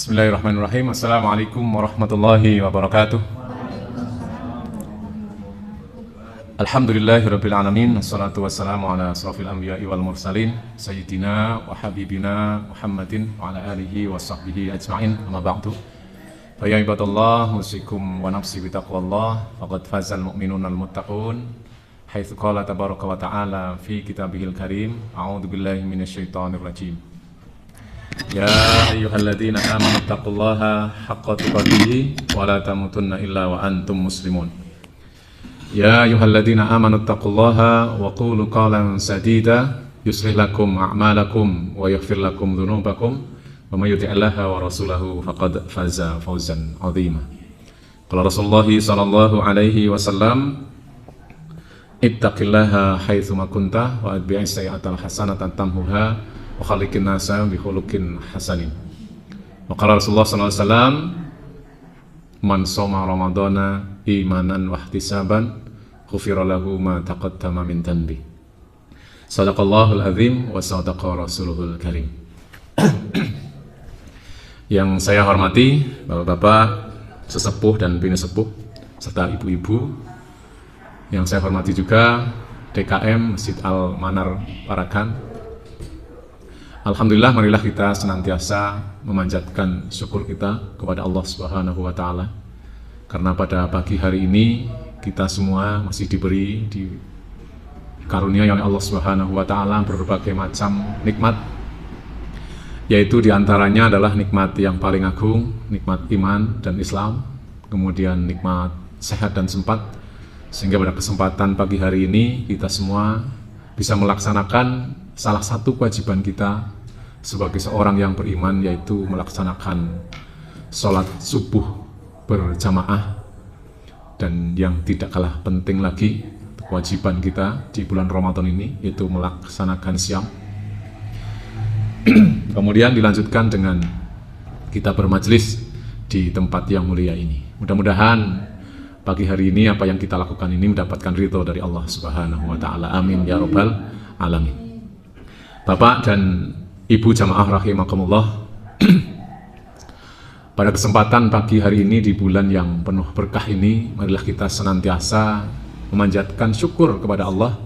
Bismillahirrahmanirrahim. Assalamualaikum warahmatullahi wabarakatuh. Alhamdulillahirabbil alamin. Wassalatu wassalamu ala asrofil anbiya'i wal mursalin sayyidina wa habibina Muhammadin wa ala alihi wa sahbihi ajma'in. Amma ba'du. Fa ya ibadallah, usikum wa nafsi bi taqwallah. Faqad fazal mu'minunal muttaqun. Haitsu qala tabaraka wa ta'ala fi kitabihil karim. A'udzu billahi minasyaitonir rajim. Ya ayyuhalladzina amanu taqullaha haqqa tuqatih wa la tamutunna illa wa antum muslimun. Ya ayyuhalladzina amanu taqullaha wa qulu qawlan sadida yuslih lakum a'malakum wa yaghfir lakum dhunubakum wa may yuti'illaha wa rasulahu faqad faza fawzan 'azima. Qala Rasulullah sallallahu alaihi wasallam, ittaqillaha haitsu ma kunta wa atbi'is sayyi'atal hasanata tamhuha wa khaliqin nasa bi khuluqin hasanin. Wa qala Rasulullah sallallahu alaihi wasallam, man shoma ramadhana imanan wa ihtisaban ghufira lahu ma taqaddama min dhanbi. Shadaqallahul azim wa sadaqa rasuluhul karim. Yang saya hormati bapak-bapak, sesepuh dan bini sepuh serta ibu-ibu, yang saya hormati juga DKM Masjid Al-Manar Parakan. Alhamdulillah, marilah kita senantiasa memanjatkan syukur kita kepada Allah Subhanahu wa Ta'ala, karena pada pagi hari ini kita semua masih diberi karunia oleh Allah Subhanahu wa Ta'ala berbagai macam nikmat, yaitu diantaranya adalah nikmat yang paling agung, nikmat iman dan Islam, kemudian nikmat sehat dan sempat, sehingga pada kesempatan pagi hari ini kita semua bisa melaksanakan salah satu kewajiban kita sebagai seorang yang beriman, yaitu melaksanakan sholat subuh berjamaah. Dan yang tidak kalah penting lagi, kewajiban kita di bulan Ramadan ini, yaitu melaksanakan siam. Kemudian dilanjutkan dengan kita bermajlis di tempat yang mulia ini. Mudah-mudahan pagi hari ini apa yang kita lakukan ini mendapatkan ridho dari Allah Subhanahu wa Ta'ala. Amin ya rabbal alamin. Bapak dan Ibu jamaah rahimakumullah, pada kesempatan pagi hari ini di bulan yang penuh berkah ini, marilah kita senantiasa memanjatkan syukur kepada Allah.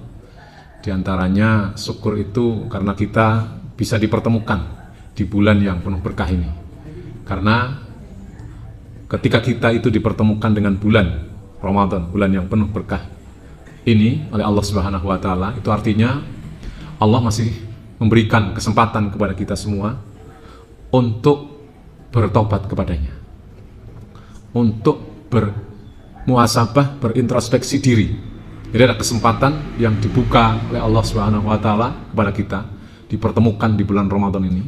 Di antaranya syukur itu karena kita bisa dipertemukan di bulan yang penuh berkah ini. Karena ketika kita itu dipertemukan dengan bulan Ramadan, bulan yang penuh berkah ini oleh Allah Subhanahu wa Ta'ala, itu artinya Allah masih memberikan kesempatan kepada kita semua untuk bertobat kepadanya, untuk bermuhasabah, berintrospeksi diri. Jadi ada kesempatan yang dibuka oleh Allah Subhanahu wa Ta'ala kepada kita, dipertemukan di bulan Ramadan ini,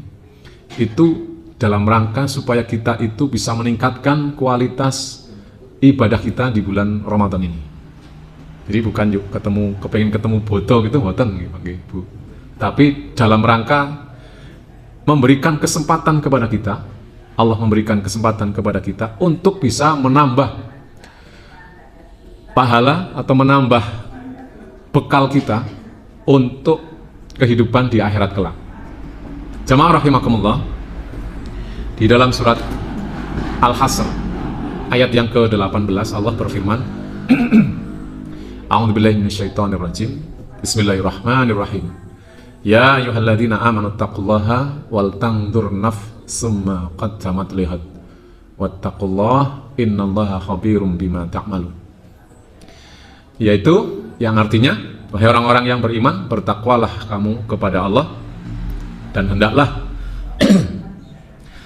itu dalam rangka supaya kita itu bisa meningkatkan kualitas ibadah kita di bulan Ramadan ini. Jadi bukan yuk kepengen ketemu boto gitu, boten Bu. Tapi dalam rangka memberikan kesempatan kepada kita, Allah memberikan kesempatan kepada kita untuk bisa menambah pahala atau menambah bekal kita untuk kehidupan di akhirat kelak. Jamaah rahimakumullah, di dalam surat Al-Hasr ayat yang ke-18 Allah berfirman, A'udzubillahi minasyaitonirrajim. Bismillahirrahmanirrahim. Ya ayyuhalladzina amanu taqullaha wal tanzur nafsum ma qaddamat lihat wattaqullaha innallaha khabirum bima ta'malun. Yaitu yang artinya, wahai orang-orang yang beriman, bertakwalah kamu kepada Allah, dan hendaklah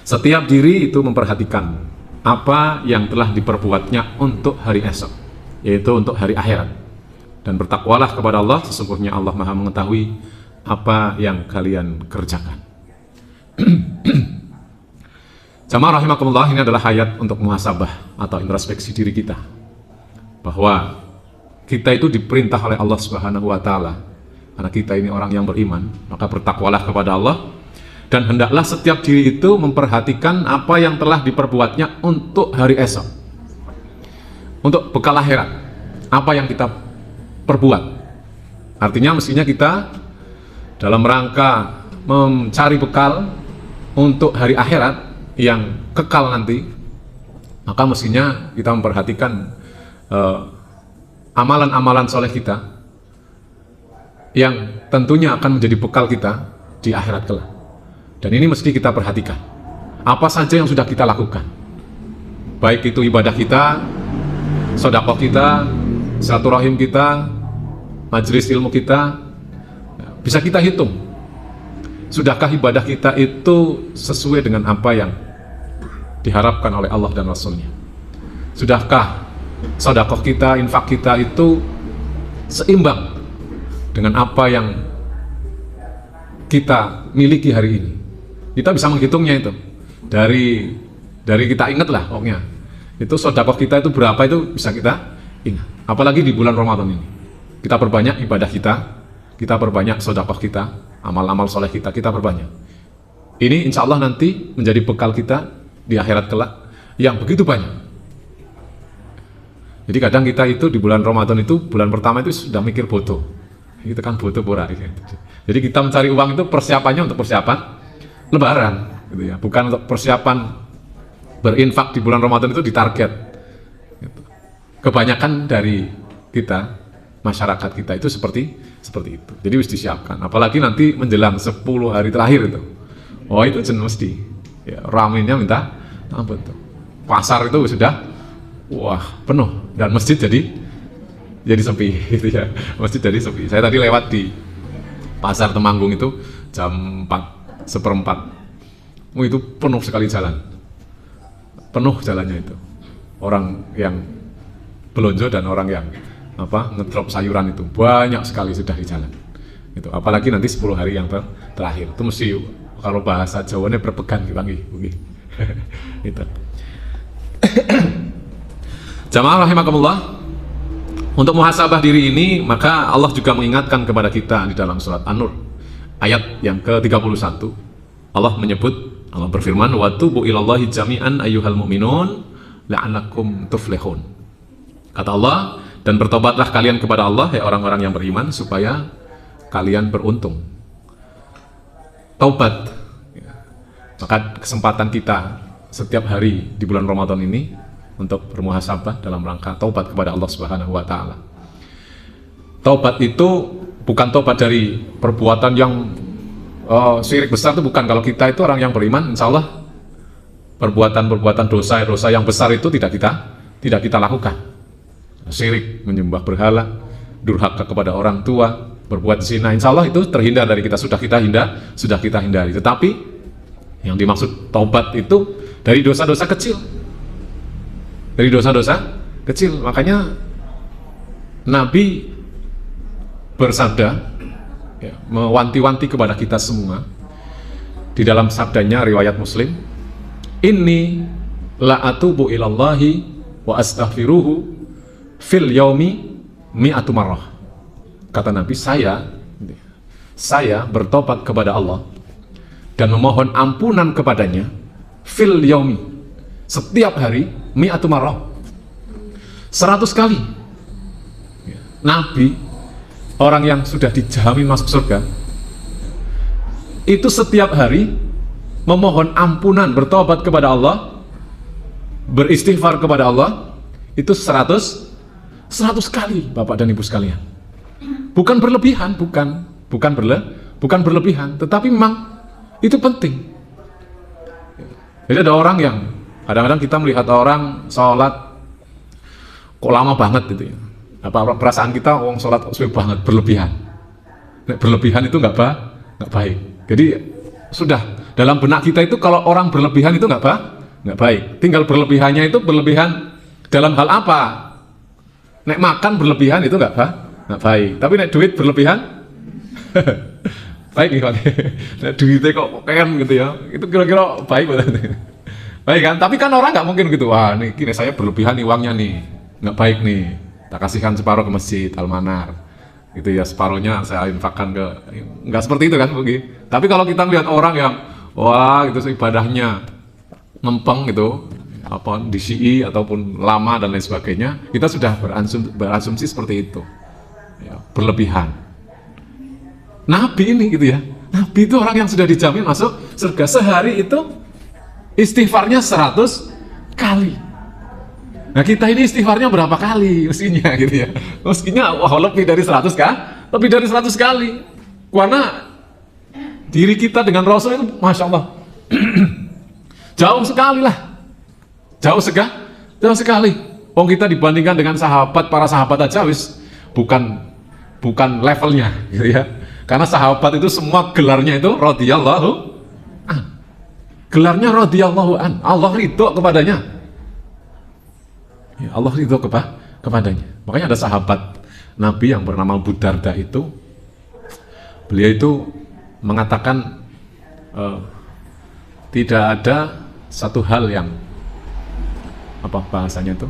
setiap diri itu memperhatikan apa yang telah diperbuatnya untuk hari esok, yaitu untuk hari akhirat. Dan bertakwalah kepada Allah, sesungguhnya Allah Maha mengetahui apa yang kalian kerjakan. Jamaah rahimakumullah, ini adalah ayat untuk muhasabah atau introspeksi diri kita, bahwa kita itu diperintah oleh Allah Subhanahu wa Ta'ala, karena kita ini orang yang beriman, maka bertakwalah kepada Allah, dan hendaklah setiap diri itu memperhatikan apa yang telah diperbuatnya untuk hari esok, untuk bekal akhirat, apa yang kita perbuat. Artinya mestinya kita dalam rangka mencari bekal untuk hari akhirat, yang kekal nanti, maka mestinya kita memperhatikan amalan-amalan soleh kita yang tentunya akan menjadi bekal kita di akhirat kelak. Dan ini mesti kita perhatikan. Apa saja yang sudah kita lakukan, baik itu ibadah kita, sedekah kita, silaturahim kita, majelis ilmu kita, bisa kita hitung. Sudahkah ibadah kita itu sesuai dengan apa yang diharapkan oleh Allah dan Rasulnya? Sudahkah sedekah kita, infak kita itu seimbang dengan apa yang kita miliki hari ini? Kita bisa menghitungnya itu. Dari kita ingat lah pokoknya. Itu sedekah kita itu berapa, itu bisa kita ingat. Apalagi di bulan Ramadan ini. Kita perbanyak ibadah kita perbanyak sedekah kita, amal-amal soleh kita perbanyak. Ini insya Allah nanti menjadi bekal kita di akhirat kelak yang begitu banyak. Jadi kadang kita itu di bulan Ramadan itu, bulan pertama itu sudah mikir bodoh. Itu kan bodoh pura. Jadi kita mencari uang itu persiapannya untuk persiapan Lebaran, gitu ya. Bukan untuk persiapan berinfak di bulan Ramadan itu ditarget. Gitu. Kebanyakan dari kita, masyarakat kita itu seperti itu. Jadi harus disiapkan. Apalagi nanti menjelang 10 hari terakhir itu. Oh itu jenuh mesti. Ya, ramainya minta ampun tuh. Pasar itu sudah penuh dan masjid jadi sepi gitu ya. Masjid jadi sepi. Saya tadi lewat di Pasar Temanggung itu jam 4:04. Itu penuh sekali jalan. Penuh jalannya itu. Orang yang belanja dan orang yang ngedrop sayuran itu banyak sekali sudah di jalan. Itu apalagi nanti 10 hari yang terakhir. Itu mesti kalau bahasa Jawanya berpegan gitu itu. Jamaah rahimakumullah, untuk muhasabah diri ini maka Allah juga mengingatkan kepada kita di dalam surat An-Nur ayat yang ke-31. Allah berfirman, wa tubu ilallahi jami'an ayyuhal mu'minun la'annakum tuflihun. Kata Allah, dan bertobatlah kalian kepada Allah, ya orang-orang yang beriman, supaya kalian beruntung. Taubat. Maka kesempatan kita setiap hari di bulan Ramadan ini untuk bermuhasabah dalam rangka taubat kepada Allah Subhanahu wa taala. Taubat itu bukan taubat dari perbuatan yang syirik besar, itu bukan. Kalau kita itu orang yang beriman, insya Allah perbuatan dosa yang besar itu tidak kita lakukan. Syirik, menyembah berhala, durhaka kepada orang tua, berbuat zina, insya Allah itu terhindar dari kita, sudah kita hindari. Tetapi yang dimaksud taubat itu dari dosa-dosa kecil. Makanya Nabi bersabda, mewanti-wanti kepada kita semua di dalam sabdanya riwayat Muslim, inni la atubu ilallahi wa astaghfiruhu fil yaumi mi'atu marrah. Kata Nabi, saya bertobat kepada Allah dan memohon ampunan kepadanya fil yaumi, setiap hari, mi'atu marrah, 100 kali. Nabi, orang yang sudah dijamin masuk surga, itu setiap hari memohon ampunan, bertobat kepada Allah, beristighfar kepada Allah, itu 100 kali, Bapak dan Ibu sekalian. Bukan berlebihan, bukan berlebihan, tetapi memang itu penting. Jadi ada orang yang kadang-kadang kita melihat orang sholat kok lama banget gitu ya. Perasaan kita orang sholat suwe banget, berlebihan. Berlebihan itu nggak baik. Jadi sudah dalam benak kita itu kalau orang berlebihan itu nggak baik. Tinggal berlebihannya itu berlebihan dalam hal apa? Nek makan berlebihan itu nggak baik. Tapi nek duit berlebihan baik nih Pak. Nek duitnya kok keren gitu ya. Itu kira-kira baik betul. Baik kan? Tapi kan orang nggak mungkin gitu. Wah, nih kini saya berlebihan nih uangnya nih. Nggak baik nih. Tak kasihkan separuh ke masjid Al-Manar. Gitu ya, separuhnya saya infakkan ke, nggak seperti itu kan begitu. Tapi kalau kita melihat orang yang gitu ibadahnya ngempeng gitu, di Syi'i ataupun lama dan lain sebagainya, kita sudah berasumsi seperti itu ya, berlebihan. Nabi ini gitu ya, Nabi itu orang yang sudah dijamin masuk surga, sehari itu istighfarnya 100 kali. Nah kita ini istighfarnya berapa kali mestinya gitu ya? Mestinya lebih dari 100 kah? Lebih dari 100 kali. Karena diri kita dengan Rasul itu Masya Allah jauh sekali lah. Jauh sekali. Kita dibandingkan dengan para sahabat aja bukan levelnya gitu ya. Karena sahabat itu semua gelarnya itu radhiyallahu an. Gelarnya radhiyallahu an. Allah ridho kepadanya. Ya, Allah ridho kepadanya. Makanya ada sahabat Nabi yang bernama Abu Darda itu, beliau itu mengatakan tidak ada satu hal yang bahasanya itu,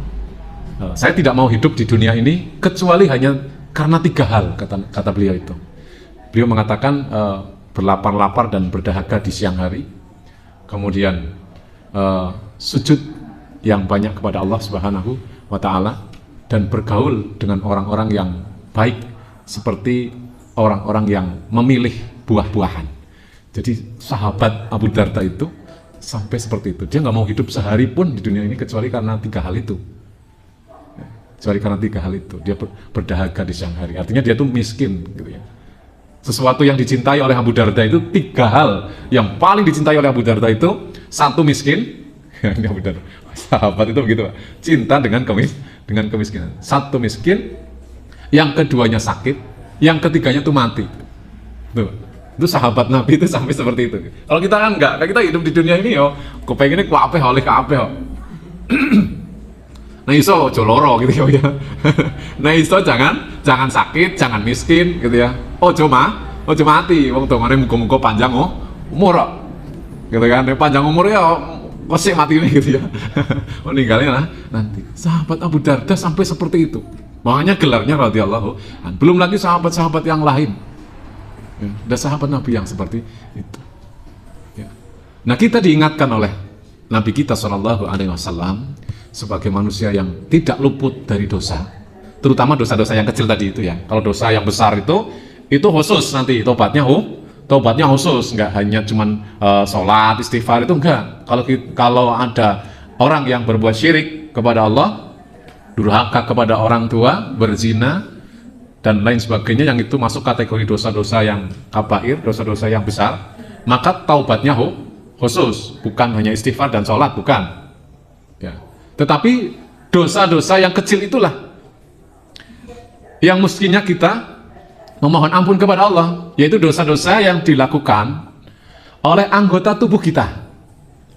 saya tidak mau hidup di dunia ini kecuali hanya karena 3 hal, kata beliau itu. Beliau mengatakan berlapar-lapar dan berdahaga di siang hari, kemudian sujud yang banyak kepada Allah Subhanahu wa Ta'ala, dan bergaul dengan orang-orang yang baik seperti orang-orang yang memilih buah-buahan. Jadi sahabat Abu Darda itu sampai seperti itu. Dia nggak mau hidup sehari pun di dunia ini kecuali karena 3 hal itu. Kecuali karena 3 hal itu. Dia berdahaga di siang hari. Artinya dia tuh miskin gitu ya. Sesuatu yang dicintai oleh Abu Darda itu 3 hal yang paling dicintai oleh Abu Darda itu, 1 miskin. Ini Abu Darda. Sahabat itu begitu Pak. Cinta dengan kemiskinan. 1 miskin, yang keduanya sakit, yang ketiganya tuh mati. Tuh. Itu sahabat Nabi itu sampai seperti itu. Kalau kita kan enggak, kita hidup di dunia ini kepengennya kuapeh oleh kabeh Nah iso ojo loro gitu ya. Nah iso jangan sakit, jangan miskin gitu ya. Ojo mati. Wong dongane muga-muga panjang umur gitu kan. Panjang umur ya kosek mati ini gitu ya. Meninggalnya nanti. Sahabat Abu Darda sampai seperti itu. Makanya gelarnya radhiyallahu an. Belum lagi sahabat-sahabat yang lain. Ya, ada sahabat Nabi yang seperti itu. Ya. Nah kita diingatkan oleh Nabi kita SAW sebagai manusia yang tidak luput dari dosa, terutama dosa-dosa yang kecil tadi itu ya. Kalau dosa yang besar itu khusus nanti tobatnya khusus, nggak hanya cuman sholat, istighfar itu enggak. Kalau ada orang yang berbuat syirik kepada Allah, durhaka kepada orang tua, berzina dan lain sebagainya, yang itu masuk kategori dosa-dosa yang kabair, dosa-dosa yang besar, maka taubatnya khusus, bukan hanya istighfar dan sholat, bukan ya. Tetapi dosa-dosa yang kecil itulah yang mestinya kita memohon ampun kepada Allah, yaitu dosa-dosa yang dilakukan oleh anggota tubuh kita.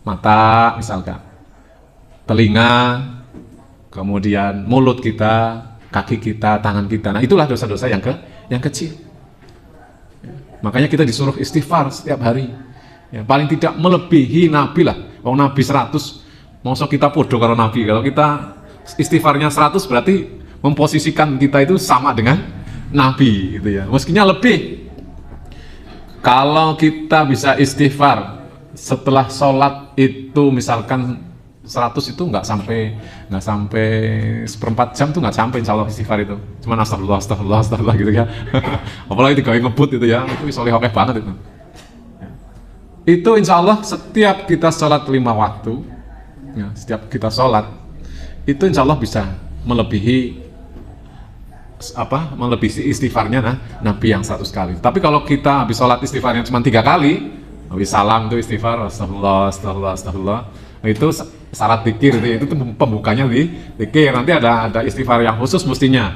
Mata misalkan, telinga, kemudian mulut kita, kaki kita, tangan kita. Nah itulah dosa-dosa yang kecil. Makanya kita disuruh istighfar setiap hari. Ya, paling tidak melebihi Nabi lah. Wong Nabi 100, masa kita podo kalau Nabi. Kalau kita istighfarnya 100 berarti memposisikan kita itu sama dengan Nabi gitu ya. Meskinya lebih. Kalau kita bisa istighfar setelah sholat itu misalkan 100 itu nggak sampai 1/4 jam tuh nggak sampai insya Allah istighfar itu. Cuman astagfirullah gitu ya. Apalagi digawe ngebut itu ya, itu soleh oke banget itu. Itu insya Allah setiap kita sholat 5 waktu, ya, setiap kita sholat itu insya Allah bisa melebihi istighfarnya Nabi yang 100 kali. Tapi kalau kita habis sholat istighfarnya cuma 3 kali, habis salam itu istighfar astagfirullah, itu syarat zikir itu pembukanya zikir. Nanti ada istighfar yang khusus mestinya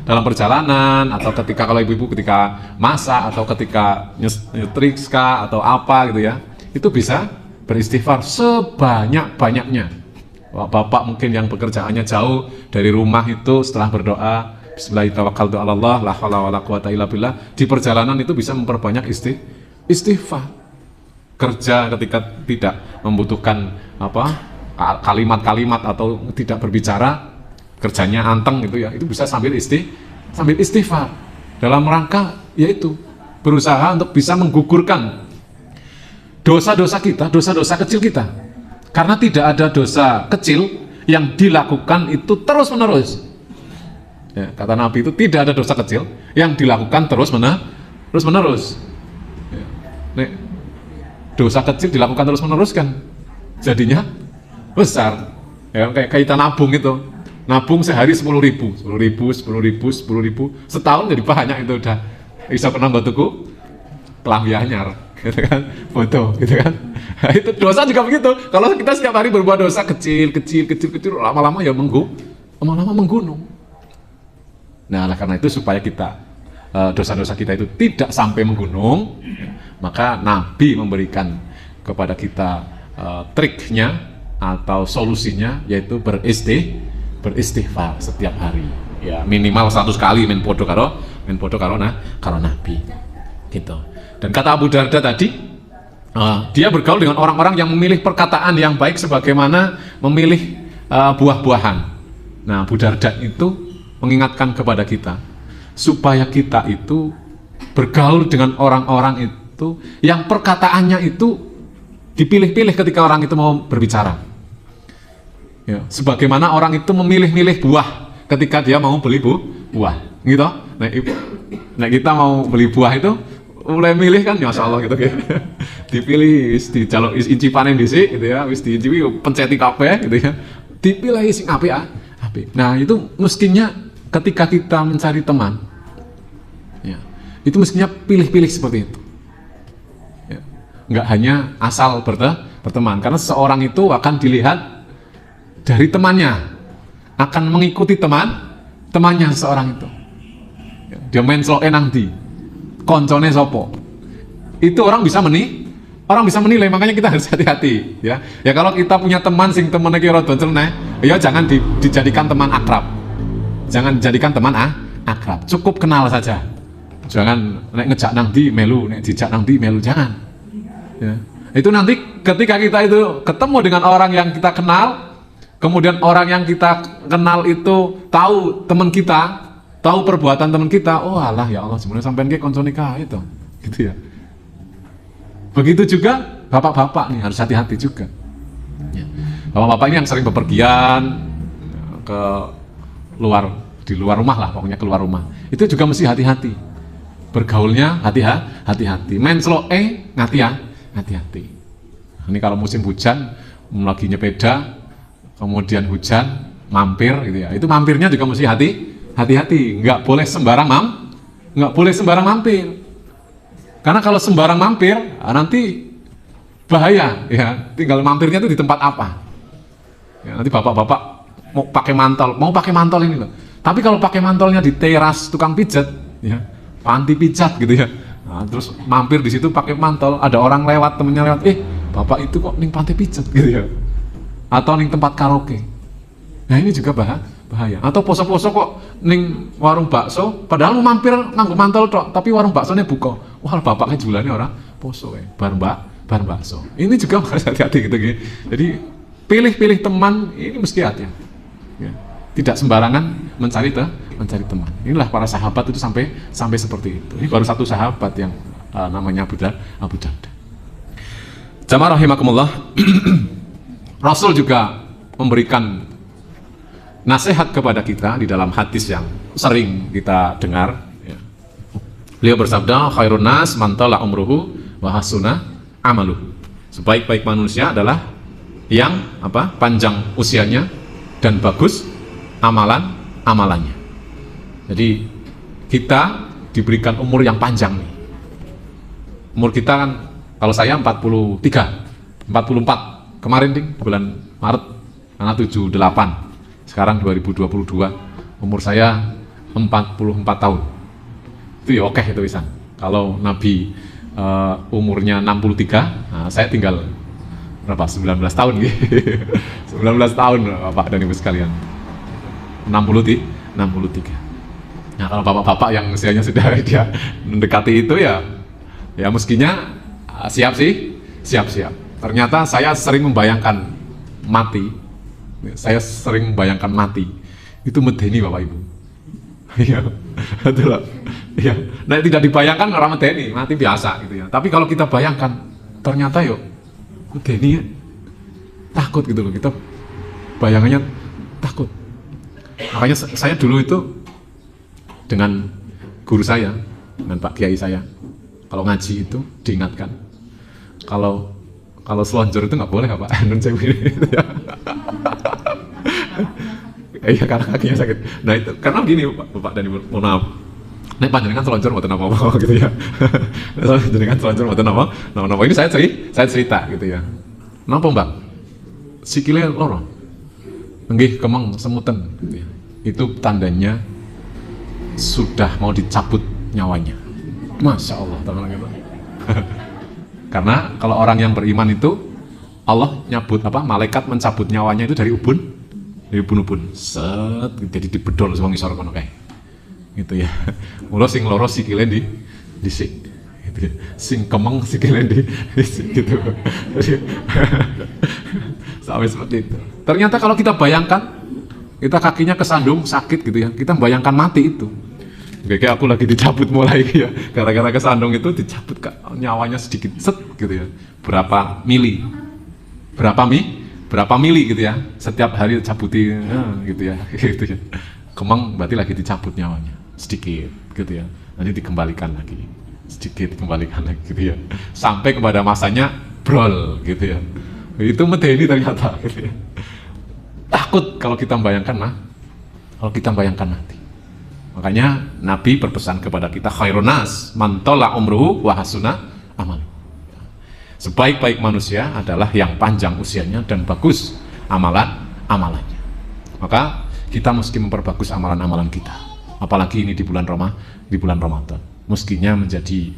dalam perjalanan, atau ketika kalau ibu-ibu ketika masak, atau ketika nyetrika atau apa gitu ya, itu bisa beristighfar sebanyak-banyaknya. Bapak mungkin yang pekerjaannya jauh dari rumah itu setelah berdoa Bismillahirrahmanirrahim, la haula wala quwata illa billah, di perjalanan itu bisa memperbanyak istighfar. Kerja ketika tidak membutuhkan kalimat-kalimat atau tidak berbicara, kerjanya anteng gitu ya, itu bisa sambil istighfar dalam rangka yaitu berusaha untuk bisa menggugurkan dosa-dosa kita, dosa-dosa kecil kita. Karena tidak ada dosa kecil yang dilakukan itu terus-menerus. Ya, kata Nabi itu tidak ada dosa kecil yang dilakukan terus-menerus. Ya. Nek, dosa kecil dilakukan terus-menerus kan jadinya besar. Ya, kayak kita nabung itu, nabung sehari 10.000, 10.000, 10.000, 10.000, setahun jadi banyak itu udah bisa pernah nggak tuku kelambi anyar, gitu kan, foto, gitu kan. Nah, itu dosa juga begitu. Kalau kita setiap hari berbuat dosa kecil, lama-lama ya lama-lama menggunung. Nah, karena itu supaya kita dosa-dosa kita itu tidak sampai menggunung, maka Nabi memberikan kepada kita triknya atau solusinya, yaitu beristighfar setiap hari. Ya minimal 100 kali men podo karo Nabi, gitu. Dan kata Abu Darda tadi, dia bergaul dengan orang-orang yang memilih perkataan yang baik sebagaimana memilih buah-buahan. Nah, Abu Darda itu mengingatkan kepada kita supaya kita itu bergaul dengan orang-orang itu yang perkataannya itu dipilih-pilih ketika orang itu mau berbicara. Ya, sebagaimana orang itu memilih-milih buah ketika dia mau beli buah, gitu. Nah, kita mau beli buah itu mulai milih kan, ya Masya Allah gitu ya. Dipilih, dijaluk inci panen dhisik gitu ya, wis diincipi penceti kabeh gitu ya. Dipilih sing apik. Nah, itu mestinya ketika kita mencari teman, ya, itu mestinya pilih-pilih seperti itu. Ya, nggak hanya asal berteman, karena seorang itu akan dilihat dari temannya, akan mengikuti temannya seorang itu. Ya, dia main slow nanti, koncone sopo, itu orang bisa menilai, makanya kita harus hati-hati. Ya kalau kita punya teman sing temennya kira rada nyeleneh, ya jangan dijadikan teman akrab. Jangan jadikan teman akrab, cukup kenal saja. Jangan nek ngejak nang di melu, nek dijak nang di melu, jangan. Ya. Itu nanti ketika kita itu ketemu dengan orang yang kita kenal, kemudian orang yang kita kenal itu tahu teman kita, tahu perbuatan teman kita, oh alah ya Allah, sebenarnya sampean ke konco nikah itu, gitu ya. Begitu juga bapak-bapak nih harus hati-hati juga. Ya. Bapak-bapak ini yang sering bepergian ke di luar rumah lah, pokoknya keluar rumah, itu juga mesti hati-hati. Bergaulnya hati-hati. Main slow hati-hati. Ini kalau musim hujan, lagi nyepeda, kemudian hujan, mampir gitu ya. Itu mampirnya juga mesti hati-hati. Nggak boleh sembarang mampir. Karena kalau sembarang mampir, nanti bahaya ya. Tinggal mampirnya itu di tempat apa. Ya, nanti bapak-bapak mau pakai mantel ini loh. Tapi kalau pakai mantelnya di teras tukang pijat, ya, panti pijat gitu ya. Nah, terus mampir di situ pakai mantel, ada orang lewat, temennya lewat, bapak itu kok ning panti pijat gitu ya. Atau ning tempat karaoke. Nah, ini juga bahaya. Atau poso-poso kok ning warung bakso, padahal mau mampir nganggo mantel tok, tapi warung baksonya buka. Wah, bapaknya jualannya orang poso bar bakso. Ini juga harus hati-hati gitu. Jadi pilih teman ini mesti hati. Ya. Tidak sembarangan mencari teman. Inilah para sahabat itu sampai seperti itu. Ini baru satu sahabat yang namanya Abu Darda. Jamaah rahimakumullah. Rasul juga memberikan nasihat kepada kita di dalam hadis yang sering kita dengar. Ya. Beliau bersabda, khairun nas man tala umruhu wa hasuna amaluh. Sebaik-baik manusia adalah yang panjang usianya dan bagus amalannya. Jadi kita diberikan umur yang panjang nih. Umur kita kan, kalau saya 44 kemarin bulan Maret karena 78. Sekarang 2022, umur saya 44 tahun. Itu ya oke itu bisa. Kalau Nabi umurnya 63, nah saya tinggal berapa? 19 tahun gitu. 19 tahun Bapak dan Ibu sekalian. 63. Nah, kalau bapak-bapak yang usianya sudah dia mendekati itu ya mestinya siap. Ternyata saya sering membayangkan mati. Itu medeni Bapak Ibu. Iya, betul. Iya. Nah, tidak dibayangkan orang medeni, mati biasa gitu ya. Tapi kalau kita bayangkan, ternyata medeni takut gitu loh. Kita bayangannya takut. Makanya saya dulu itu dengan guru saya, dengan Pak Kiai saya, kalau ngaji itu diingatkan, kalau Kalau selonjor itu nggak boleh apa? Nun sewu ini. Iya, karena kakinya sakit. Nah itu karena begini Bapak dan Ibu, mohon maaf. Nek panjenengan selonjor mboten apa-apa gitu ya. Panjenengan selonjor mboten apa? Napa ini saya cerita gitu ya. Napa Mbak? Sikile loro. Nggih, kemeng semutan gitu ya. Itu tandanya sudah mau dicabut nyawanya. Masya Allah, teman-teman gitu. Karena kalau orang yang beriman itu Allah nyabut apa? Malaikat mencabut nyawanya itu dari ubun-ubun. Set, jadi dibedol sama ngisor kono kae. Gitu ya. Mula sing loro sikile disik. Gitu ya. Sing kemeng sikile disik gitu. Sampai seperti itu. Ternyata kalau kita bayangkan, kita kakinya kesandung sakit gitu ya. Kita bayangkan mati itu. Kayak aku lagi dicabut mulai ya, gara-gara kesandung itu dicabut nyawanya sedikit set gitu ya. Berapa mili gitu ya. Setiap hari cabuti gitu ya. Gitu ya. Kemang berarti lagi dicabut nyawanya sedikit gitu ya. Nanti dikembalikan lagi sedikit, dikembalikan lagi gitu ya. Sampai kepada masanya brol gitu ya. Itu medeni ternyata gitu ya. Takut kalau kita bayangkan mati. Makanya Nabi berpesan kepada kita, khairun nas man tala umruhu wa hasuna amal. Sebaik-baik manusia adalah yang panjang usianya dan bagus amalannya. Maka kita mesti memperbagus amalan-amalan kita. Apalagi ini di bulan Ramadan. Mestinya menjadi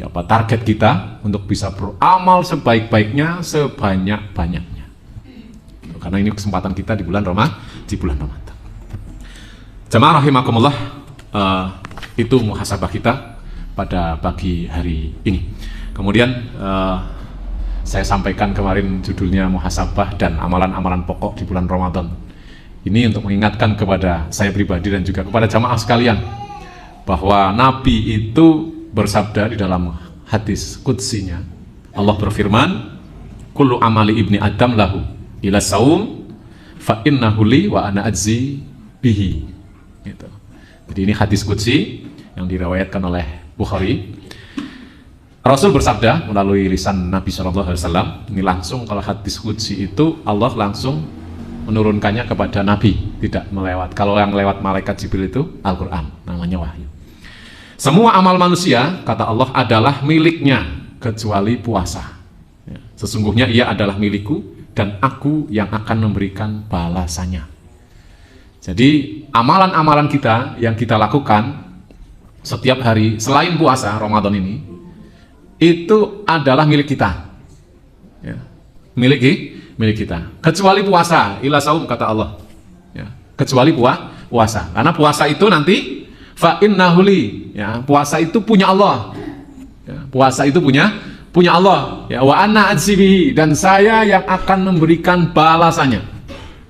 target kita untuk bisa beramal sebaik-baiknya, sebanyak-banyaknya. Karena ini kesempatan kita di bulan Ramadan. Jamaah rahimakumullah, itu muhasabah kita pada pagi hari ini. Kemudian saya sampaikan kemarin judulnya muhasabah dan amalan-amalan pokok di bulan Ramadan. Ini untuk mengingatkan kepada saya pribadi dan juga kepada jamaah sekalian bahwa Nabi itu bersabda di dalam hadis qudsinya. Allah berfirman, kullu amali ibni adam lahu ila saum fa innahu li wa ana ajzi bihi. Gitu. Jadi ini hadis qudsi yang diriwayatkan oleh Bukhari. Rasul bersabda melalui lisan Nabi SAW. Ini langsung, kalau hadis qudsi itu Allah langsung menurunkannya kepada Nabi, tidak melewat. Kalau yang lewat malaikat Jibril itu Al-Quran, namanya wahyu. Semua amal manusia, kata Allah, adalah miliknya kecuali puasa. Sesungguhnya ia adalah milikku dan aku yang akan memberikan balasannya. Jadi amalan-amalan kita yang kita lakukan setiap hari selain puasa Ramadan ini itu adalah milik kita, ya. milik kita. Kecuali puasa, ila saum kata Allah, ya. Kecuali puasa. Karena puasa itu nanti fa innahu li, ya. Puasa itu punya Allah, ya. Puasa itu punya Allah, ya. Wa ana ajzibihi, dan saya yang akan memberikan balasannya.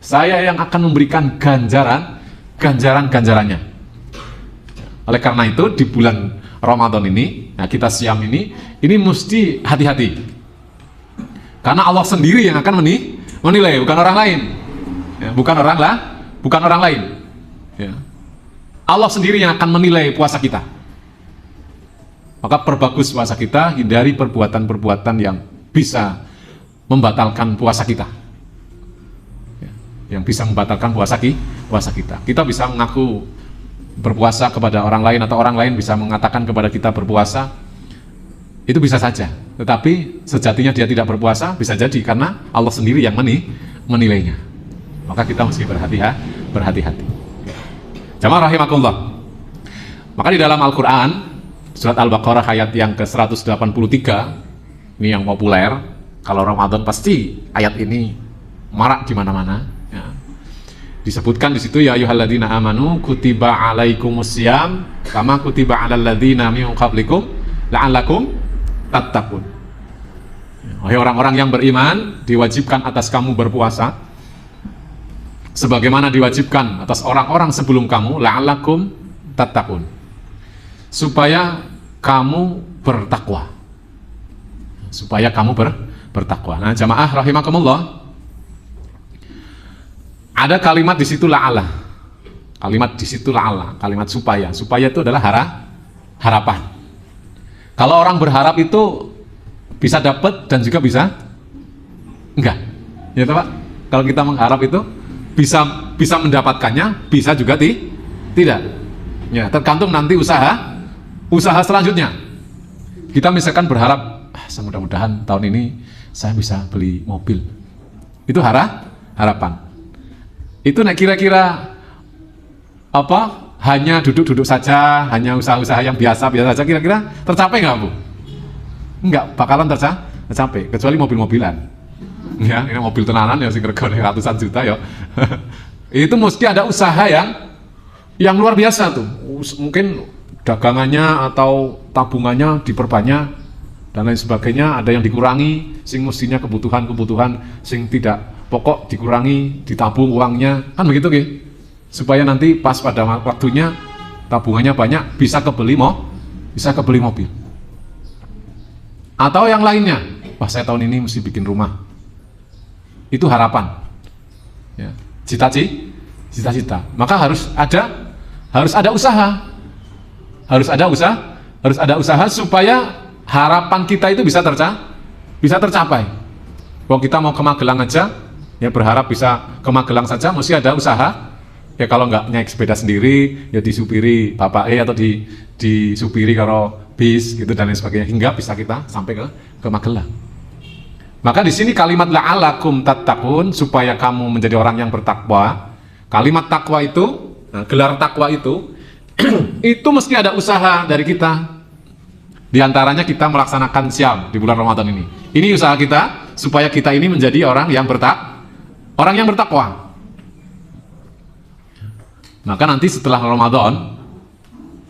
Saya yang akan memberikan ganjarannya. Oleh karena itu di bulan Ramadan ini, nah kita siam ini mesti hati-hati. Karena Allah sendiri yang akan menilai, bukan orang lain. Ya, bukan orang lain. Ya. Allah sendiri yang akan menilai puasa kita. Maka perbagus puasa kita, hindari perbuatan-perbuatan yang bisa membatalkan puasa kita. Yang bisa membatalkan puasa kita. Kita bisa mengaku berpuasa kepada orang lain, atau orang lain bisa mengatakan kepada kita berpuasa, itu bisa saja. Tetapi sejatinya dia tidak berpuasa, bisa jadi karena Allah sendiri yang menilainya. Maka kita mesti berhati-hati. Jamaah rahimakumullah. Maka di dalam Al-Quran, surat Al-Baqarah ayat yang ke-183, ini yang populer, kalau Ramadan pasti ayat ini marak di mana-mana. Ya. Disebutkan di situ, ya ayyuhalladzina amanu kutiba alaikumusiyam kama kutiba alal ladzina min qablikum la'allakum tattaqun. Wahai orang-orang yang beriman, diwajibkan atas kamu berpuasa sebagaimana diwajibkan atas orang-orang sebelum kamu, la'allakum tattaqun, supaya kamu bertakwa. Bertakwa. Nah, jamaah rahimakumullah, ada kalimat di situ la'ala. Kalimat supaya. Supaya itu adalah harapan. Kalau orang berharap itu bisa dapat dan juga bisa enggak. Ya toh, Pak? Kalau kita mengharap itu bisa mendapatkannya, bisa juga tidak. Ya, tergantung nanti usaha selanjutnya. Kita misalkan berharap, mudah-mudahan tahun ini saya bisa beli mobil. Itu harapan. Itu kira-kira hanya duduk-duduk saja, hanya usaha-usaha yang biasa saja, kira-kira tercapai nggak, Bu? Enggak, bakalan tercapai, kecuali mobil-mobilan. Ya, ini mobil tenanan ya, sing regane ratusan juta ya. Itu mesti ada usaha yang luar biasa tuh. Mungkin dagangannya atau tabungannya diperbanyak dan lain sebagainya, ada yang dikurangi, sing mestinya kebutuhan sing tidak pokok dikurangi, ditabung uangnya, kan begitu gitu. Supaya nanti pas pada waktunya tabungannya banyak, bisa kebeli mobil. Atau yang lainnya, saya tahun ini mesti bikin rumah. Itu harapan. Ya, cita-cita. Maka harus ada usaha. Harus ada usaha supaya harapan kita itu bisa tercapai. Kalau kita mau ke Magelang aja, ya berharap bisa ke Magelang saja, mesti ada usaha. Ya kalau nggak naik sepeda sendiri, ya disupiri bapak atau disupiri kalau bis gitu dan lain sebagainya, hingga bisa kita sampai ke Magelang. Maka di sini kalimat la'alakum tattaqun, supaya kamu menjadi orang yang bertakwa. Kalimat takwa itu, gelar takwa itu itu mesti ada usaha dari kita. Di antaranya kita melaksanakan siam di bulan Ramadan ini. Ini usaha kita supaya kita ini menjadi orang yang bertakwa. Maka nanti setelah Ramadan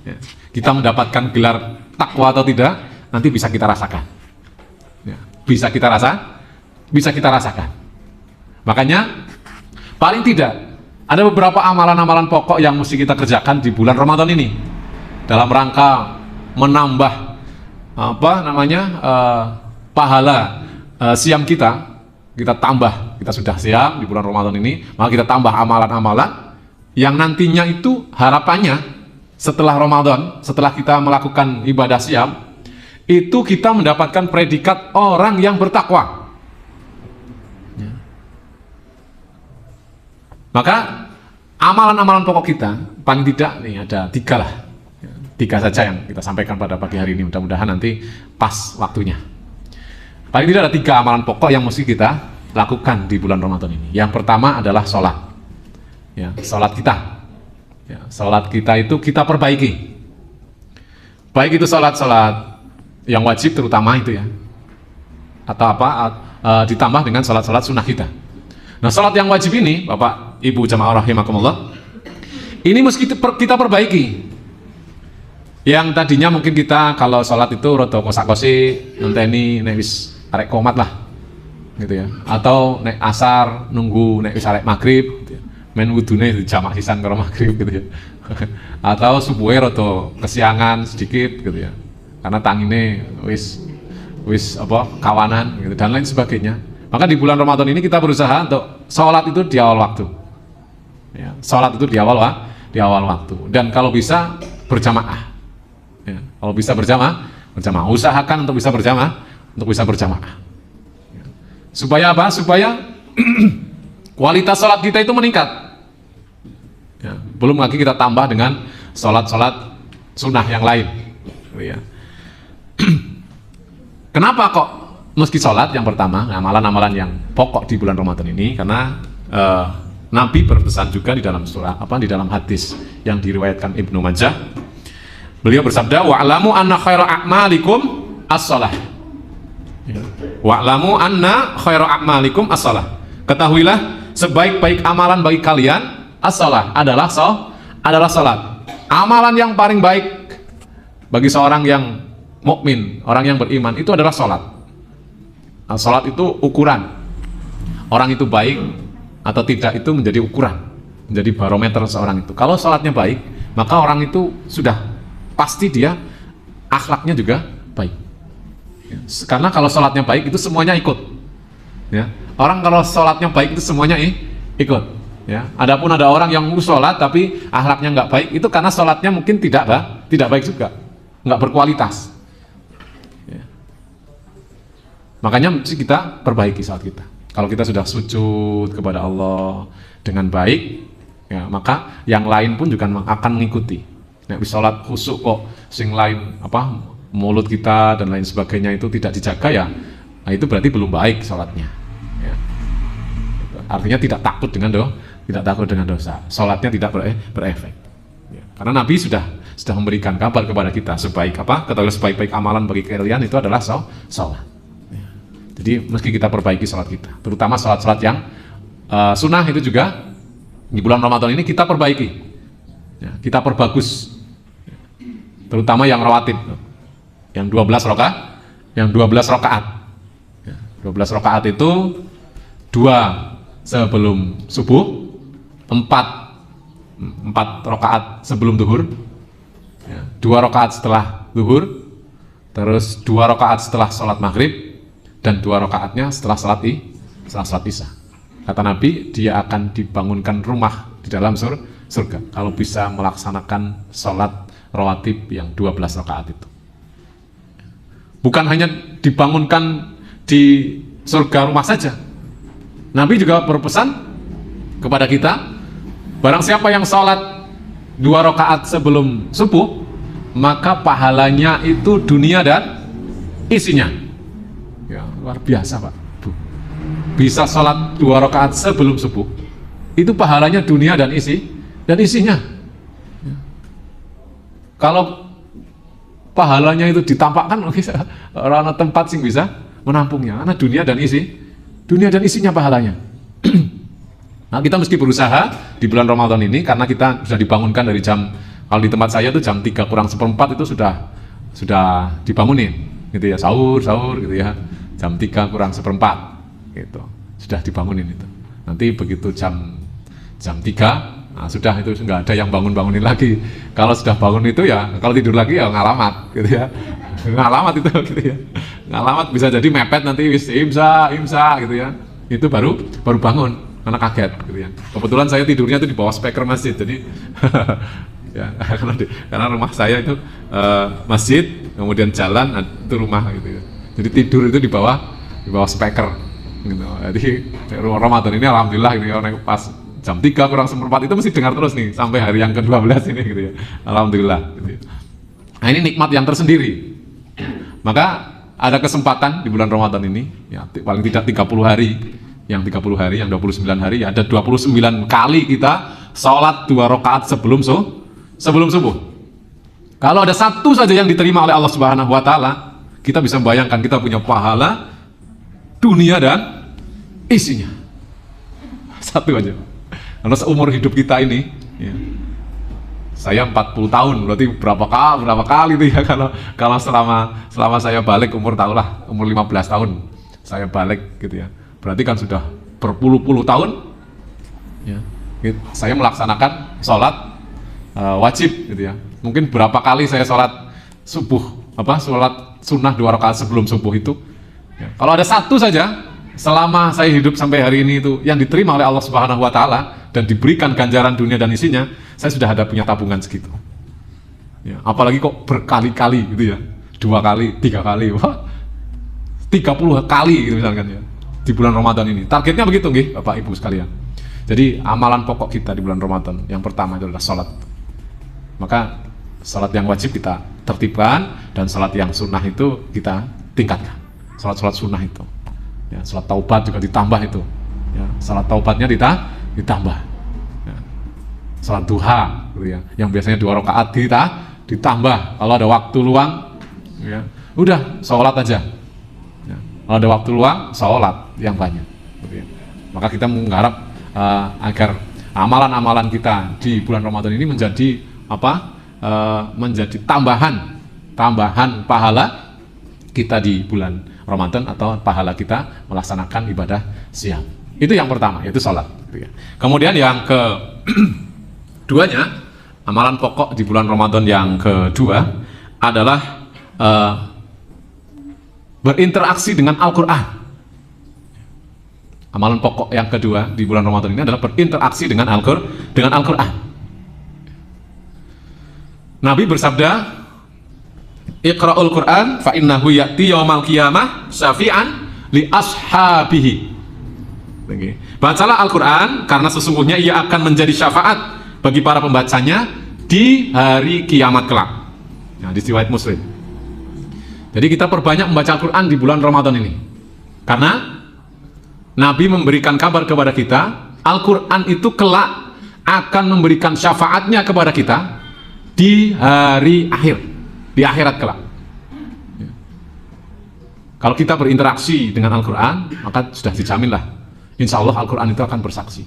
ya, kita mendapatkan gelar takwa atau tidak, nanti bisa kita rasakan. Ya, bisa kita rasakan. Makanya paling tidak ada beberapa amalan-amalan pokok yang mesti kita kerjakan di bulan Ramadan ini dalam rangka menambah pahala siam kita tambah. Kita sudah siam di bulan Ramadan ini, maka kita tambah amalan-amalan yang nantinya itu harapannya setelah Ramadan, setelah kita melakukan ibadah siam, itu kita mendapatkan predikat orang yang bertakwa. Ya. Maka amalan-amalan pokok kita paling tidak nih ada 3 lah. 3 saja yang kita sampaikan pada pagi hari ini, mudah-mudahan nanti pas waktunya. Paling tidak ada 3 amalan pokok yang mesti kita lakukan di bulan Ramadan ini. Yang pertama adalah sholat. Ya, sholat kita. Ya, sholat kita itu kita perbaiki. Baik itu sholat yang wajib terutama itu ya. Atau ditambah dengan sholat sunnah kita. Nah, sholat yang wajib ini, Bapak, Ibu jamaah rahimakumullah, ini mesti kita perbaiki. Yang tadinya mungkin kita kalau sholat itu rodo kosak-kosi, ngenteni nek wis arek komat lah. Gitu ya. Atau nek asar nunggu nek wis arek maghrib gitu ya. Men wudune jamak sisan karo maghrib gitu ya. Atau subuhe rada kesiangan sedikit gitu ya. Karena tangine wis kawanan gitu dan lain sebagainya. Maka di bulan Ramadan ini kita berusaha untuk sholat itu di awal waktu. Ya, sholat itu di awal waktu. Dan kalau bisa berjamaah. Ya, kalau bisa berjamaah. Usahakan untuk bisa berjamaah. Ya. Supaya apa? Supaya kualitas sholat kita itu meningkat. Ya, belum lagi kita tambah dengan sholat sunnah yang lain. Ya. Kenapa kok mesti sholat yang pertama, amalan-amalan yang pokok di bulan Ramadan ini? Karena Nabi berpesan juga di dalam di dalam hadis yang diriwayatkan Ibnu Majah. Beliau bersabda, wa'lamu anna khaira a'malikum as-shalah. Ya. Wa'lamu anna khaira a'malikum as-shalah. Ketahuilah sebaik-baik amalan bagi kalian as-shalah adalah salat. Amalan yang paling baik bagi seorang yang mukmin, orang yang beriman itu adalah salat. Nah, salat itu ukuran orang itu baik atau tidak, itu menjadi ukuran, menjadi barometer seorang itu. Kalau salatnya baik, maka orang itu sudah pasti dia akhlaknya juga baik. Ya, karena kalau salatnya baik itu semuanya ikut. Ya. Orang kalau sholatnya baik itu semuanya ikut. Ya. Adapun ada orang yang sholat tapi akhlaknya nggak baik, itu karena sholatnya mungkin tidak baik juga, nggak berkualitas. Ya. Makanya mesti kita perbaiki salat kita. Kalau kita sudah sujud kepada Allah dengan baik, ya, maka yang lain pun juga akan mengikuti. Nek wis salat khusyuk kok sing lain mulut kita dan lain sebagainya itu tidak dijaga, ya, nah itu berarti belum baik salatnya. Ya. Artinya tidak takut dengan dosa. Salatnya tidak berefek. Ya. Karena Nabi sudah memberikan kabar kepada kita sebaik-baik amalan bagi kalian itu adalah salat. Ya. Jadi mesti kita perbaiki salat kita, terutama salat-salat yang sunnah itu juga di bulan Ramadan ini kita perbaiki. Ya, kita perbagus. Ya. Terutama yang rawatib. Yang 12 rakaat. Ya, 12 rakaat itu 2 sebelum subuh, 4 rakaat sebelum zuhur, ya, 2 rakaat setelah zuhur, terus 2 rakaat setelah sholat maghrib, dan 2 rakaatnya setelah sholat isya. Kata Nabi, dia akan dibangunkan rumah di dalam surga kalau bisa melaksanakan sholat rawatib yang 12 rakaat itu. Bukan hanya dibangunkan di surga rumah saja, Nabi juga berpesan kepada kita, barang siapa yang sholat 2 rakaat sebelum subuh, maka pahalanya itu dunia dan isinya. Ya, luar biasa Pak. Bisa sholat 2 rakaat sebelum subuh, itu pahalanya dunia dan isinya. Ya. Kalau pahalanya itu ditampakkan, orang tempat sing bisa menampungnya, karena dunia dan isinya pahalanya. Nah, kita mesti berusaha di bulan Ramadan ini, karena kita sudah dibangunkan dari jam, kalau di tempat saya itu jam 3 kurang 1/4 itu sudah dibangunin, gitu ya, sahur gitu ya, jam 3 kurang 1/4 gitu, sudah dibangunin itu. Nanti begitu jam 3, nah sudah, itu nggak ada yang bangunin lagi. Kalau sudah bangun itu ya, kalau tidur lagi ya ngalamat gitu ya. Ngalamat itu gitu ya. Ngalamat bisa jadi mepet nanti wis imsa gitu ya. Itu baru bangun karena kaget gitu ya. Kebetulan saya tidurnya itu di bawah speaker masjid. Jadi ya, karena rumah saya itu masjid, kemudian jalan itu rumah gitu ya. Jadi tidur itu di bawah speaker gitu. Jadi Ramadan ini alhamdulillah gitu ya, pas jam 3 kurang 1/4 itu mesti dengar terus nih sampai hari yang ke-12 ini gitu ya. Alhamdulillah gitu ya. Nah, ini nikmat yang tersendiri. Maka ada kesempatan di bulan Ramadan ini ya, paling tidak 30 hari. Yang 30 hari, yang 29 hari ya, ada 29 kali kita sholat 2 rakaat sebelum subuh. Kalau ada satu saja yang diterima oleh Allah Subhanahu wa taala, kita bisa membayangkan kita punya pahala dunia dan isinya. Satu aja. Karena seumur hidup kita ini, ya, saya 40 tahun, berarti berapa kali itu ya, kalau selama saya balik umur 15 tahun, saya balik gitu ya, berarti kan sudah berpuluh-puluh tahun, ya, gitu, saya melaksanakan sholat wajib gitu ya. Mungkin berapa kali saya sholat subuh, sholat sunnah 2 rakaat sebelum subuh itu, ya. Kalau ada satu saja selama saya hidup sampai hari ini itu yang diterima oleh Allah Subhanahu wa taala dan diberikan ganjaran dunia dan isinya, saya sudah ada punya tabungan segitu. Ya, apalagi kok berkali-kali gitu ya. 2 kali, 3 kali, wah, 30 kali gitu misalkan ya. Di bulan Ramadan ini. Targetnya begitu nggih, Bapak Ibu sekalian. Jadi amalan pokok kita di bulan Ramadan yang pertama itu adalah salat. Maka salat yang wajib kita tertibkan dan salat yang sunnah itu kita tingkatkan. Salat-salat sunnah itu. Ya, salat taubat juga ditambah itu. Ya, salat taubatnya ditambah. Ya. Salat duha gitu ya. Yang biasanya 2 rakaat ditambah. Kalau ada waktu luang, ya, udah sholat aja. Ya. Kalau ada waktu luang, sholat yang banyak. Gitu ya. Maka kita mengharap agar amalan-amalan kita di bulan Ramadan ini menjadi menjadi tambahan pahala kita di bulan Ramadan, atau pahala kita melaksanakan ibadah siang. Itu yang pertama, yaitu sholat. Kemudian yang keduanya, amalan pokok di bulan Ramadan yang kedua adalah berinteraksi dengan Al-Quran. Amalan pokok yang kedua di bulan Ramadan ini adalah berinteraksi dengan Al-Quran. Nabi bersabda, Iqra'ul Quran fa innahu ya'ti yaumal qiyamah syafi'an li ashabihi. Bacalah Al-Quran karena sesungguhnya ia akan menjadi syafaat bagi para pembacanya di hari kiamat kelak. Nah, di riwayat Muslim. Jadi kita perbanyak membaca Al-Quran di bulan Ramadan ini, karena Nabi memberikan kabar kepada kita, Al-Quran itu kelak akan memberikan syafaatnya kepada kita di hari akhir, di akhirat kelak. Kalau kita berinteraksi dengan Al-Quran, maka sudah dijaminlah, insya Allah Al-Quran itu akan bersaksi.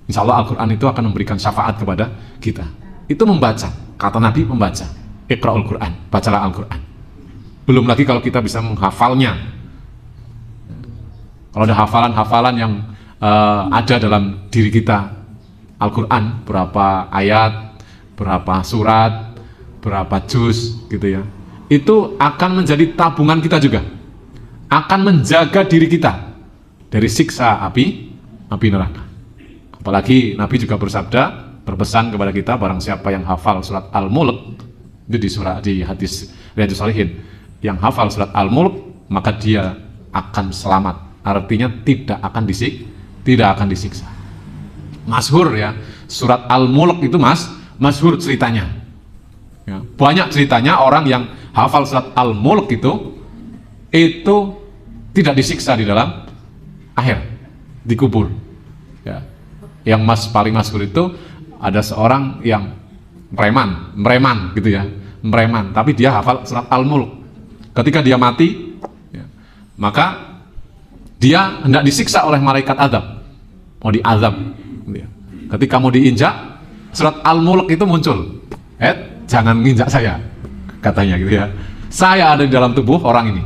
Insya Allah Al-Quran itu akan memberikan syafaat kepada kita. Itu membaca, kata Nabi membaca. Iqra'ul Quran, bacalah Al-Quran. Belum lagi kalau kita bisa menghafalnya. Kalau ada hafalan-hafalan yang ada dalam diri kita, Al-Quran, berapa ayat, berapa surat, berapa juz, gitu ya. Itu akan menjadi tabungan kita juga. Akan menjaga diri kita dari siksa api neraka. Apalagi Nabi juga bersabda, berpesan kepada kita, barang siapa yang hafal surat Al-Mulk, itu di hadis Riyadhus Shalihin, yang hafal surat Al-Mulk, maka dia akan selamat. Artinya tidak akan disiksa. Masyhur ya, surat Al-Mulk itu masyhur ceritanya. Ya, banyak ceritanya orang yang hafal surat Al-Mulk itu tidak disiksa di dalam akhir, dikubur. Ya. Yang paling masyhur itu ada seorang yang mereman gitu ya, mereman, tapi dia hafal surat Al-Mulk. Ketika dia mati, ya, maka dia hendak disiksa oleh malaikat azab, mau diazab. Gitu ya. Ketika mau diinjak, surat Al-Mulk itu muncul. Jangan nginjak saya, katanya gitu ya. Saya ada di dalam tubuh orang ini.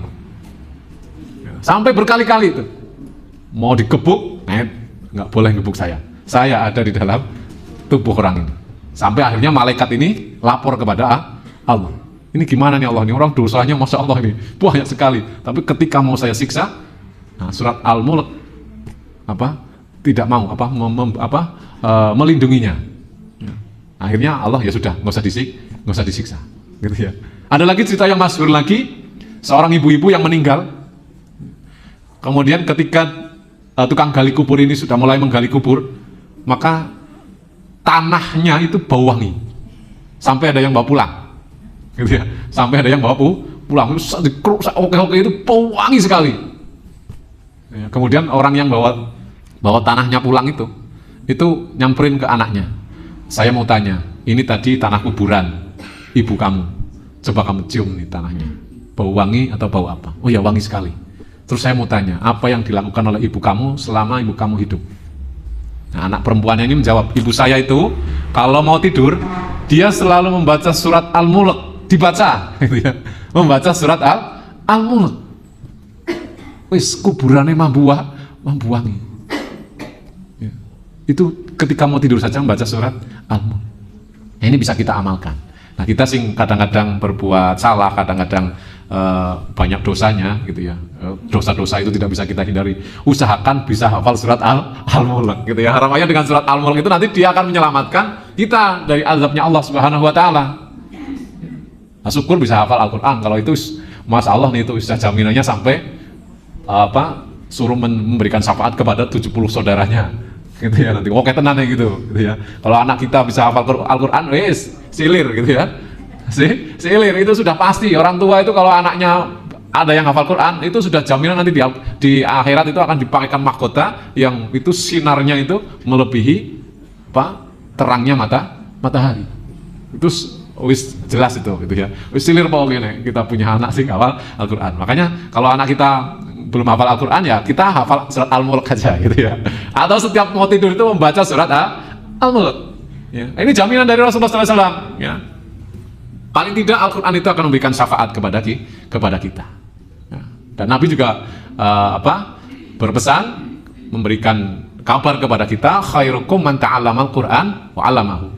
Sampai berkali-kali itu. Mau digebuk, nggak boleh gebuk saya. Saya ada di dalam tubuh orang ini. Sampai akhirnya malaikat ini lapor kepada Allah. Ini gimana nih Allah, ini orang dosanya Masya Allah ini banyak sekali. Tapi ketika mau saya siksa, nah, surat Al-Mulk tidak mau melindunginya. Akhirnya Allah ya sudah, nggak usah disiksa, gitu ya. Ada lagi cerita yang masyhur lagi, seorang ibu-ibu yang meninggal. Kemudian ketika tukang gali kubur ini sudah mulai menggali kubur, maka tanahnya itu bau wangi, sampai ada yang bawa pulang, gitu ya. Sampai ada yang bawa pulang, oke itu bau wangi sekali. Ya, kemudian orang yang bawa tanahnya pulang itu nyamperin ke anaknya. Saya mau tanya, ini tadi tanah kuburan ibu kamu, coba kamu cium nih tanahnya, bau wangi atau bau apa? Oh ya, wangi sekali. Terus saya mau tanya, apa yang dilakukan oleh ibu kamu selama ibu kamu hidup? Nah, anak perempuannya ini menjawab, ibu saya itu kalau mau tidur, dia selalu membaca surat Al-Mulk, dibaca, gitu ya. Membaca surat Al-Mulk. Wis kuburannya mambu wangi. Ya. Itu ketika mau tidur saja membaca surat Al-Mulk. Nah, ini bisa kita amalkan. Nah, kita sing kadang-kadang berbuat salah, kadang-kadang banyak dosanya gitu ya. Dosa-dosa itu tidak bisa kita hindari. Usahakan bisa hafal surat Al-Mulk gitu ya. Harapannya dengan surat Al-Mulk itu nanti dia akan menyelamatkan kita dari azabnya Allah Subhanahu wa taala. Nah, syukur bisa hafal Al-Qur'an. Kalau itu Masya Allah nih, itu bisa jaminannya sampai suruh memberikan syafaat kepada 70 saudaranya. Gitu ya, nanti oke tenan ya gitu ya. Kalau anak kita bisa hafal Al-Qur'an, wis silir gitu ya. Silir itu sudah pasti. Orang tua itu kalau anaknya ada yang hafal Quran, itu sudah jaminan nanti di akhirat itu akan dipakaikan mahkota yang itu sinarnya itu melebihi terangnya matahari. Itu wis jelas itu gitu ya. Wis silir pokoknya kita punya anak sih hafal Al-Quran. Makanya kalau anak kita belum hafal Al-Quran, ya kita hafal surat Al-Mulk aja gitu ya. Atau setiap mau tidur itu membaca surat Al-Mulk. Ya. Ini jaminan dari Rasulullah SAW. Ya. Paling tidak Al-Quran itu akan memberikan syafaat kepada kita. Ya. Dan Nabi juga berpesan, memberikan kabar kepada kita, khairukum man ta'allamal Qur'an wa 'allamahu.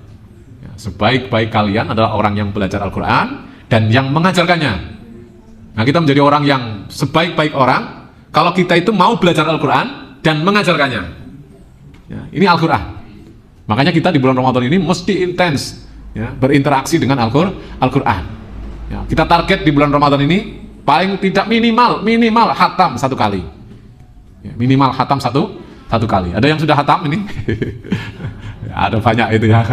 Ya, sebaik-baik kalian adalah orang yang belajar Al-Quran dan yang mengajarkannya. Nah, kita menjadi orang yang sebaik-baik orang kalau kita itu mau belajar Al-Quran dan mengajarkannya. Ya, ini Al-Quran. Makanya kita di bulan Ramadan ini mesti intens ya, berinteraksi dengan Al-Quran. Ya, kita target di bulan Ramadan ini paling tidak minimal khatam 1 kali. Ya, minimal khatam satu kali. Ada yang sudah khatam ini? Ya, ada banyak itu ya.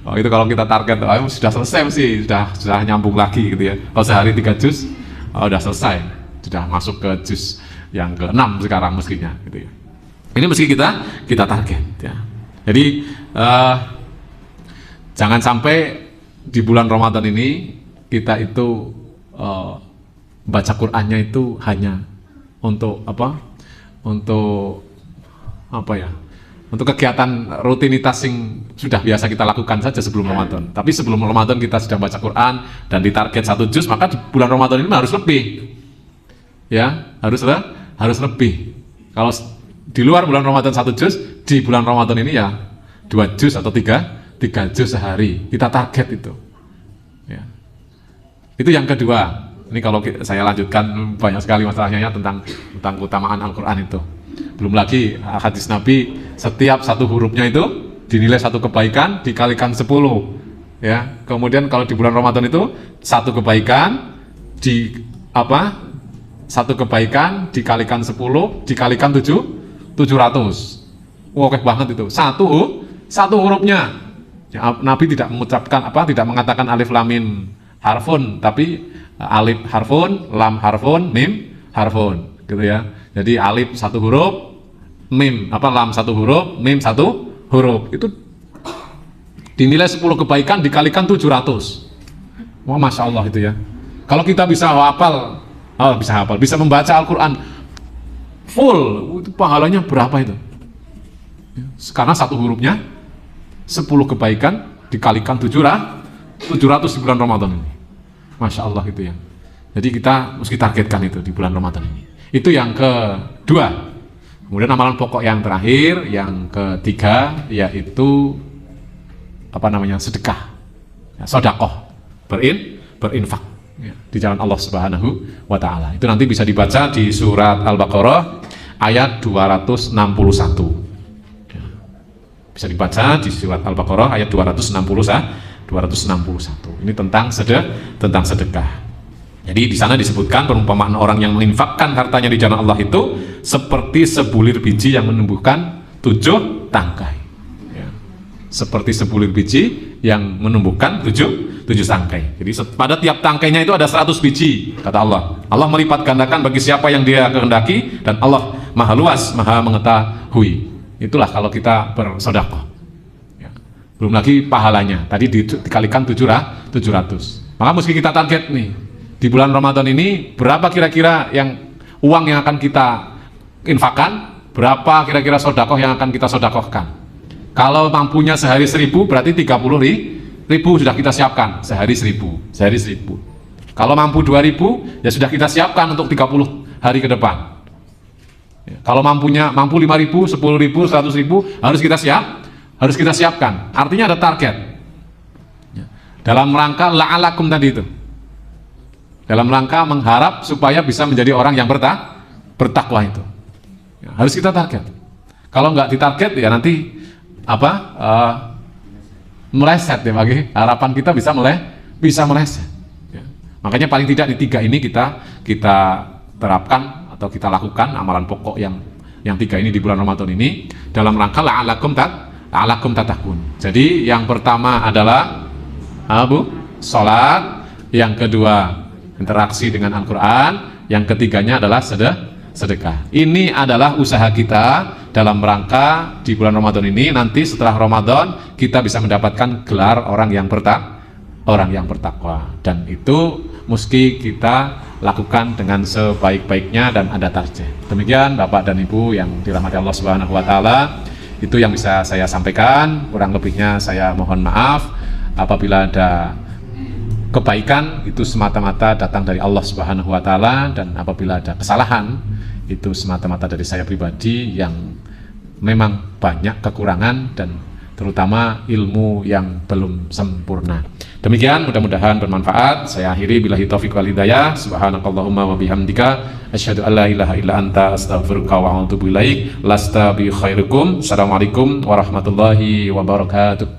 Oh, itu kalau kita target, sudah selesai sih, sudah nyambung lagi gitu ya. Kalau sehari 3 juz, udah selesai, sudah masuk ke juz yang ke-6 sekarang mestinya gitu ya. Ini mesti kita target ya. Jadi jangan sampai di bulan Ramadan ini kita itu baca Qur'annya itu hanya untuk untuk kegiatan rutinitas yang sudah biasa kita lakukan saja sebelum Ramadan. Tapi sebelum Ramadan kita sudah baca Quran dan ditarget 1 juz, maka di bulan Ramadan ini harus lebih. Ya, harus lebih. Kalau di luar bulan Ramadan 1 juz, di bulan Ramadan ini ya 2 juz atau 3 juz sehari. Kita target itu. Ya. Itu yang kedua. Ini kalau saya lanjutkan banyak sekali masalahnya ya, tentang keutamaan Al-Quran itu. Belum lagi hadis Nabi, setiap satu hurufnya itu dinilai satu kebaikan dikalikan 10. Ya. Kemudian kalau di bulan Ramadan itu satu kebaikan satu kebaikan dikalikan 10 dikalikan 700. Wah, oke banget itu. Satu hurufnya. Ya, Nabi tidak mengucapkan tidak mengatakan alif lam mim harfun, tapi alif harfun, lam harfun, mim harfun, gitu ya. Jadi alif 1 huruf, lam 1 huruf, mim 1 huruf. Itu dinilai 10 kebaikan dikalikan 700. Wah, Masya Allah itu ya. Kalau kita bisa bisa membaca Al-Quran full, itu pahalanya berapa itu? Karena 1 hurufnya 10 kebaikan dikalikan 700 di bulan Ramadan ini. Masya Allah gitu ya. Jadi kita mesti targetkan itu di bulan Ramadan ini. Itu yang kedua. Kemudian amalan pokok yang terakhir, yang ketiga, yaitu sedekah, sodakoh, berinfak ya, di jalan Allah Subhanahu wa Ta'ala. Itu nanti bisa dibaca di surat Al-Baqarah ayat 261. Ya. Bisa dibaca di surat Al-Baqarah ayat 261. Ini tentang sedekah. Jadi di sana disebutkan perumpamaan orang yang menginfakkan hartanya di jalan Allah itu seperti sebulir biji yang menumbuhkan 7 tangkai. Ya. Seperti sebulir biji yang menumbuhkan 7 tangkai. Jadi pada tiap tangkainya itu ada 100 biji, kata Allah. Allah melipat gandakan bagi siapa yang Dia kehendaki, dan Allah Maha luas, Maha mengetahui. Itulah kalau kita bersedekah. Ya. Belum lagi pahalanya. Tadi dikalikan 700. Maka mesti kita target nih. Di bulan Ramadan ini berapa kira-kira uang yang akan kita infakkan, berapa kira-kira sodakoh yang akan kita sodakohkan. Kalau mampunya sehari 1.000 berarti 30.000 sudah kita siapkan, sehari 1.000. Kalau mampu 2.000 ya sudah kita siapkan untuk 30 hari ke depan. Ya, kalau mampu 5.000, 10.000, 100.000 harus kita siapkan. Artinya ada target. Ya. Dalam rangka la'alakum tadi itu. Dalam rangka mengharap supaya bisa menjadi orang yang bertakwa itu. Ya, harus kita target. Kalau nggak ditarget ya nanti meleset ya, bagi harapan kita bisa meleset. Ya. Makanya paling tidak di 3 ini kita terapkan atau kita lakukan amalan pokok yang 3 ini di bulan Ramadan ini dalam rangka la'alakum tatakun. Jadi yang pertama adalah salat, yang kedua interaksi dengan Al-Quran, yang ketiganya adalah sedekah. Ini adalah usaha kita dalam rangka di bulan Ramadan ini. Nanti setelah Ramadan kita bisa mendapatkan gelar orang yang bertakwa, dan itu mesti kita lakukan dengan sebaik-baiknya dan ada target. Demikian Bapak dan Ibu yang dirahmati Allah Subhanahu wa Ta'ala, itu yang bisa saya sampaikan. Kurang lebihnya saya mohon maaf. Apabila ada kebaikan itu semata-mata datang dari Allah Subhanahu wa Ta'ala, dan apabila ada kesalahan itu semata-mata dari saya pribadi yang memang banyak kekurangan dan terutama ilmu yang belum sempurna. Demikian, mudah-mudahan bermanfaat. Saya akhiri billahi taufiq wal hidayah. Subhanakallahumma wa bihamdika asyhadu an la ilaha illa anta astaghfiruka wa atubu ilaik. Lasta bi khairukum. Assalamualaikum warahmatullahi wabarakatuh.